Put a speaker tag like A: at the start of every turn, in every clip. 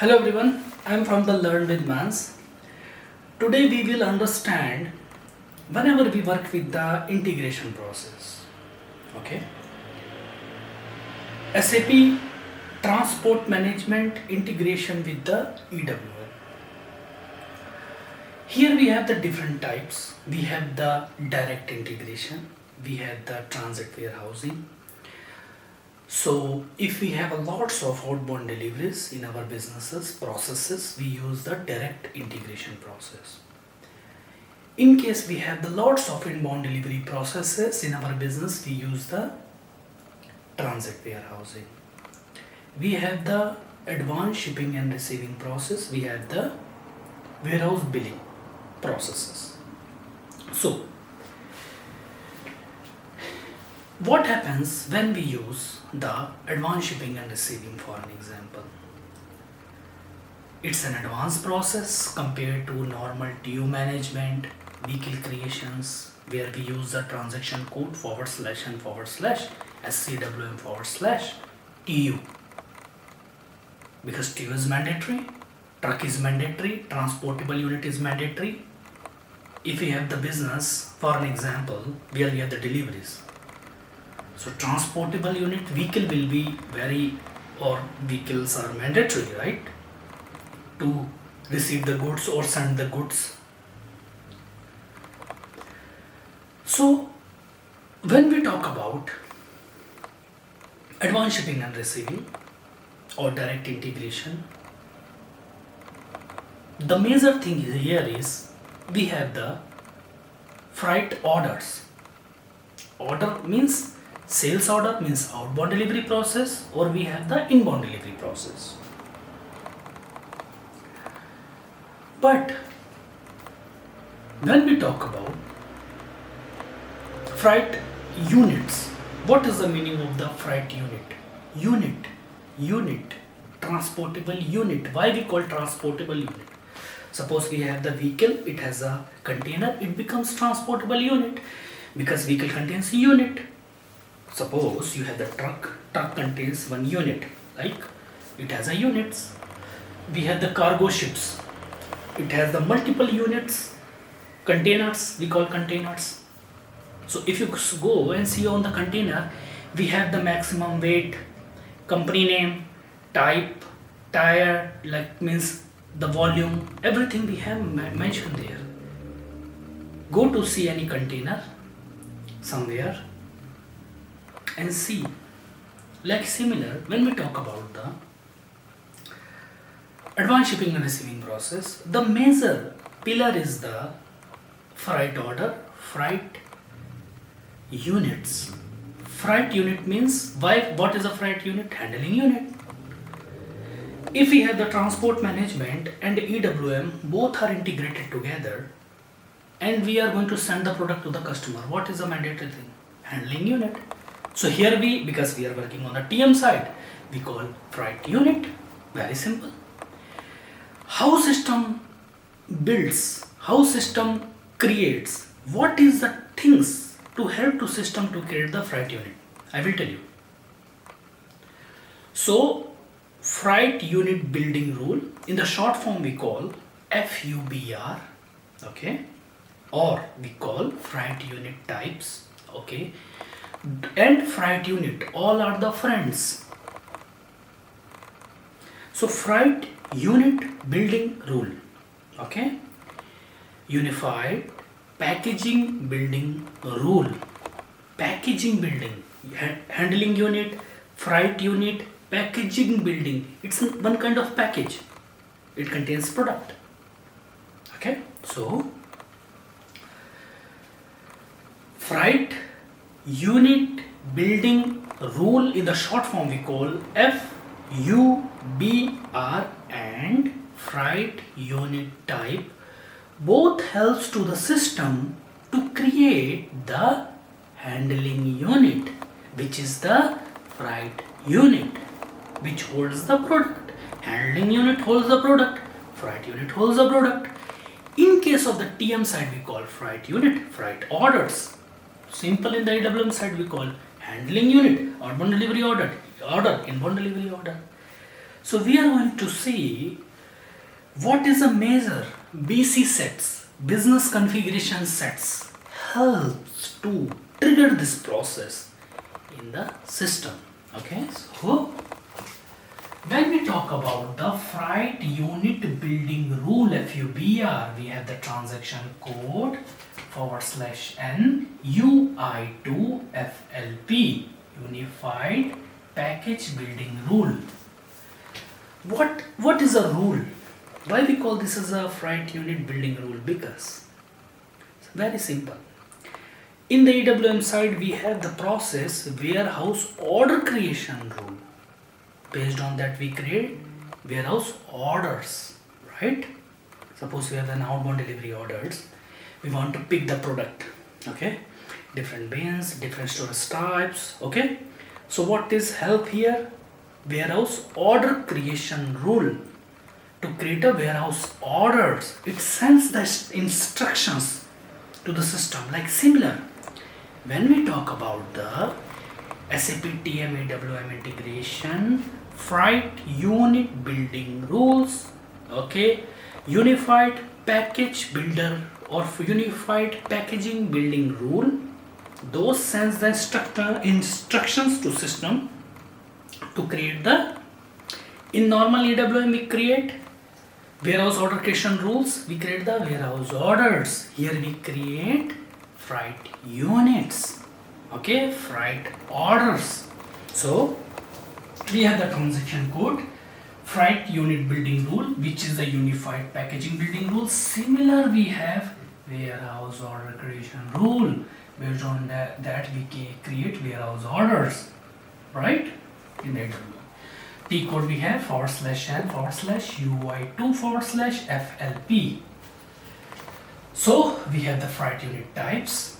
A: Hello everyone, I am from the Learn with Mans. Today we will understand whenever we work with the integration process. Okay. SAP Transport Management integration with the EWM. Here we have the different types. We have the direct integration, we have the transit warehousing. So if we have a lots of outbound deliveries in our businesses, processes, we use the direct integration process. In case we have the lots of inbound delivery processes in our business, we use the transit warehousing. We have the advanced shipping and receiving process, we have the warehouse billing processes. So what happens when we use the advanced shipping and receiving for an example? It's an advanced process compared to normal TU management, vehicle creations, where we use the transaction code /and /SCWM /TU. Because TU is mandatory, truck is mandatory, transportable unit is mandatory. If we have the business, for an example, where we have the deliveries, so transportable unit vehicle will be vehicles are mandatory, right? To receive the goods or send the goods. So when we talk about advanced shipping and receiving or direct integration, the major thing here is we have the freight orders. Order means sales order, means outbound delivery process, or we have the inbound delivery process. But when we talk about freight units, what is the meaning of the freight unit? Unit, transportable unit. Why we call transportable unit? Suppose we have the vehicle, it has a container, it becomes transportable unit because vehicle contains a unit. Suppose you have the truck contains one unit, like it has a units. We have the cargo ships, it has the multiple units. Containers, we call containers. So if you go and see on the container, we have the maximum weight, company name, type, tire, like means the volume, everything we have mentioned there. Go to see any container somewhere and see, like similar, when we talk about the advanced shipping and receiving process, the major pillar is the freight order, freight units. Freight unit means, what is a freight unit? Handling unit. If we have the transport management and EWM, both are integrated together and we are going to send the product to the customer, what is the mandatory thing? Handling unit. So here because we are working on the TM side, we call freight unit. Very simple. How system builds, how system creates, what is the things to help to system to create the freight unit? I will tell you. So freight unit building rule, in the short form we call FUBR, okay, or we call freight unit types, okay, and freight unit, all are the friends. So freight unit building rule, okay, unified packaging building rule. Packaging building, handling unit, freight unit, packaging building, it's one kind of package, it contains product, okay. So freight unit building rule, in the short form we call FUBR, and freight unit type both helps to the system to create the handling unit, which is the freight unit, which holds the product. Handling unit holds the product, freight unit holds the product. In case of the TM side, we call freight unit, freight orders. Simple, in the EWM side we call handling unit, outbound delivery order, inbound delivery order. So we are going to see what is a measure BC sets, business configuration sets, helps to trigger this process in the system. Okay, so when we talk about the freight unit building rule FUBR, we have the transaction code /N UI2 FLP, Unified Package Building Rule. What is a rule? Why we call this as a freight unit building rule? Because it's very simple. In the EWM side, we have the process warehouse order creation rule. Based on that, we create warehouse orders, right? Suppose we have an outbound delivery orders. We want to pick the product, okay? Different bins, different storage types, okay? So what is help here? Warehouse order creation rule. To create a warehouse orders, it sends the instructions to the system. Like similar, when we talk about the SAP TM EWM integration, freight unit building rules, okay, unified package builder or unified packaging building rule, those sends the instructions to system to create the, in normal EWM we create warehouse order creation rules, we create the warehouse orders. Here we create freight units, okay, freight orders. So we have the transaction code freight unit building rule, which is the unified packaging building rule. Similar, we have warehouse order creation rule. Based on that we create warehouse orders, right? In the T code we have /N /UI2 /FLP. So we have the freight unit types.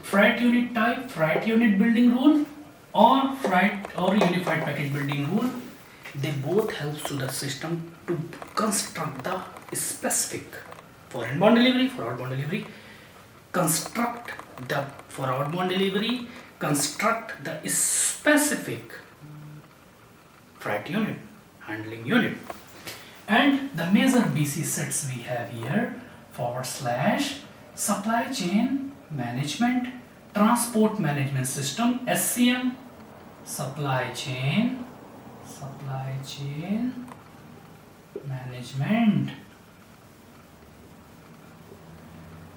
A: Freight unit type, freight unit building rule, or freight or unified package building rule. They both help to the system to construct the specific for inbound delivery, for outbound delivery. Construct the for outbound delivery, construct the specific freight unit, handling unit. And the major BC sets we have here / supply chain management, transport management system, SCM, supply chain management,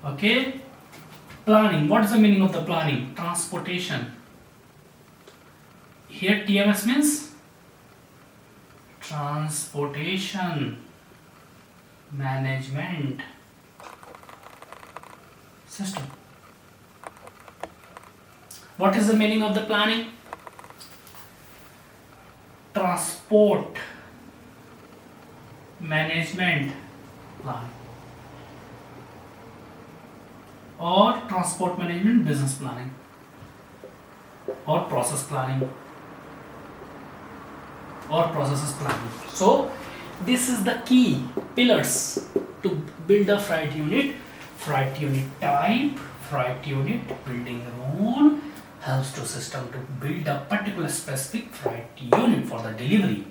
A: okay. Planning, what is the meaning of the planning? Transportation. Here TMS means transportation management system. What is the meaning of the planning? Transport management plan or transport management business planning or process planning or processes planning. So this is the key pillars to build a freight unit. Freight unit type, freight unit building rule helps to system to build a particular specific freight unit for the delivery.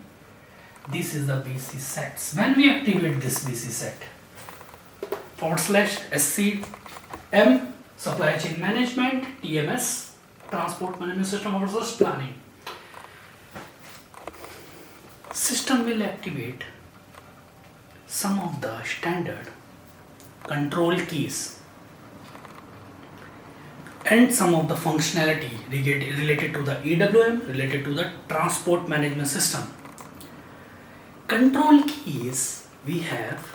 A: This is the BC sets. When we activate this BC set /SCM, supply chain management, TMS, transport management system versus planning, system will activate some of the standard control keys and some of the functionality related to the EWM, related to the transport management system. Control keys, we have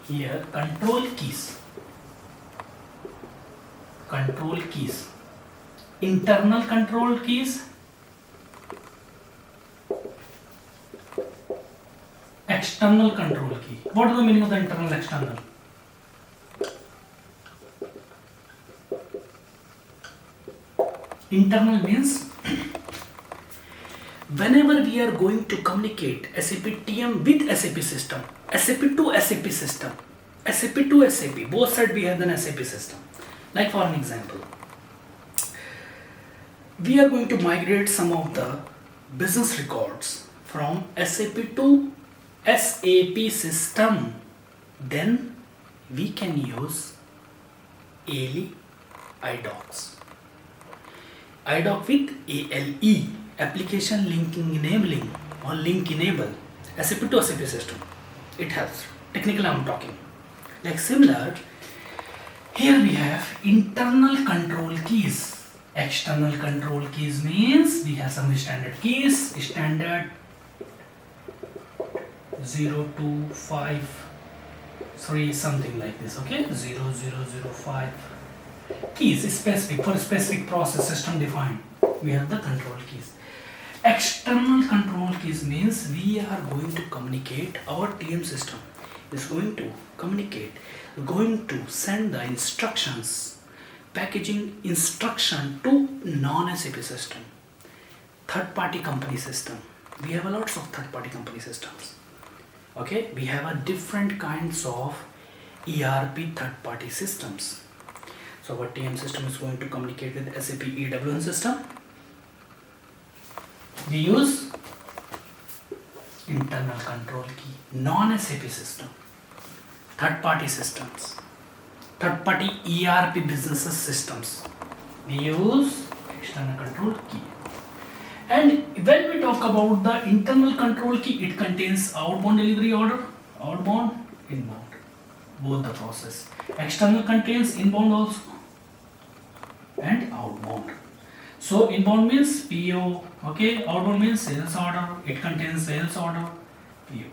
A: here control keys, internal control keys, external control key. What is the meaning of the internal, external? Internal means whenever we are going to communicate SAP TM with SAP system, SAP to SAP system, SAP to SAP, both sides we have an SAP system. Like for an example, we are going to migrate some of the business records from SAP to SAP system, then we can use ALE iDocs. iDoc with ALE, application linking enabling or link enable, SAP to SAP system. It helps. Technically I'm talking. Like similar, here we have internal control keys. External control keys means we have some standard keys, standard 0, 2, 5, 3, something like this, okay? 0, 0, 0, 5. Keys specific for specific process system defined. We have the control keys. External control keys means we are going to communicate, our TM system is going to communicate, going to send the instructions, packaging instruction to non-SAP system, third-party company system. We have a lots of third-party company systems. Okay, we have a different kinds of ERP third-party systems. So our TM system is going to communicate with SAP EWM system. We use internal control key, non-SAP system, third-party systems, third-party ERP businesses systems. We use external control key. And when we talk about the internal control key, it contains outbound delivery order, outbound, inbound, both the process. External contains inbound also and outbound. So inbound means PO, okay, outbound means sales order, it contains sales order, PO,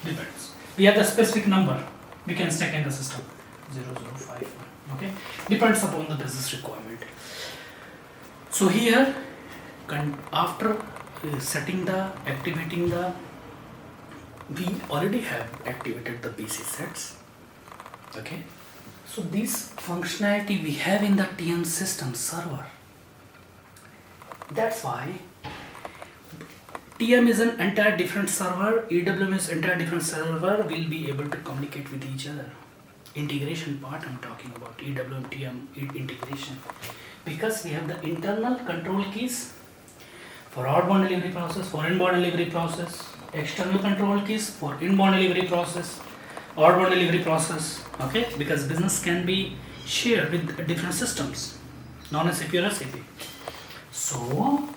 A: depends. We have the specific number, we can stack in the system, 0051, okay, depends upon the business requirement. So here, after setting the, activating the, we already have activated the BC sets, okay. So this functionality we have in the TM system server. That's why TM is an entire different server, EWM is entire different server, will be able to communicate with each other. Integration part I'm talking about, EWM, TM integration. Because we have the internal control keys for outbound delivery process, for inbound delivery process, external control keys for inbound delivery process, outbound delivery process, okay, because business can be shared with different systems, non-SAP or SAP. So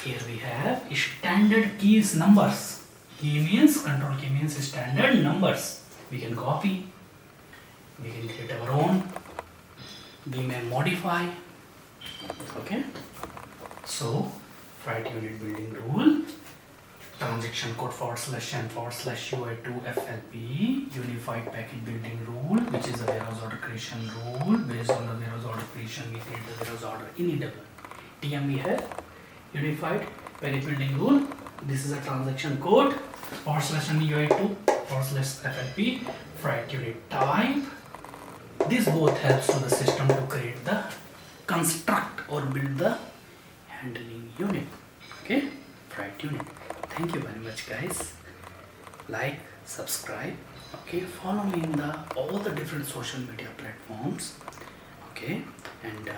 A: here we have standard keys numbers. Key means, control key means standard numbers. We can copy, we can create our own, we may modify, okay. So freight unit building rule, transaction code /n/UI2 FLP, unified package building rule, which is a warehouse order creation rule. Based on the warehouse order creation, we create the warehouse order in EWM. TM we have unified package building rule. This is a transaction code /UI2 /FLP, freight unit type. This both helps to the system to create the construct or build the handling unit, okay, freight unit. Thank you very much guys. Like, subscribe, okay, follow me in the all the different social media platforms, okay, and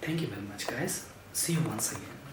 A: thank you very much guys. See you once again.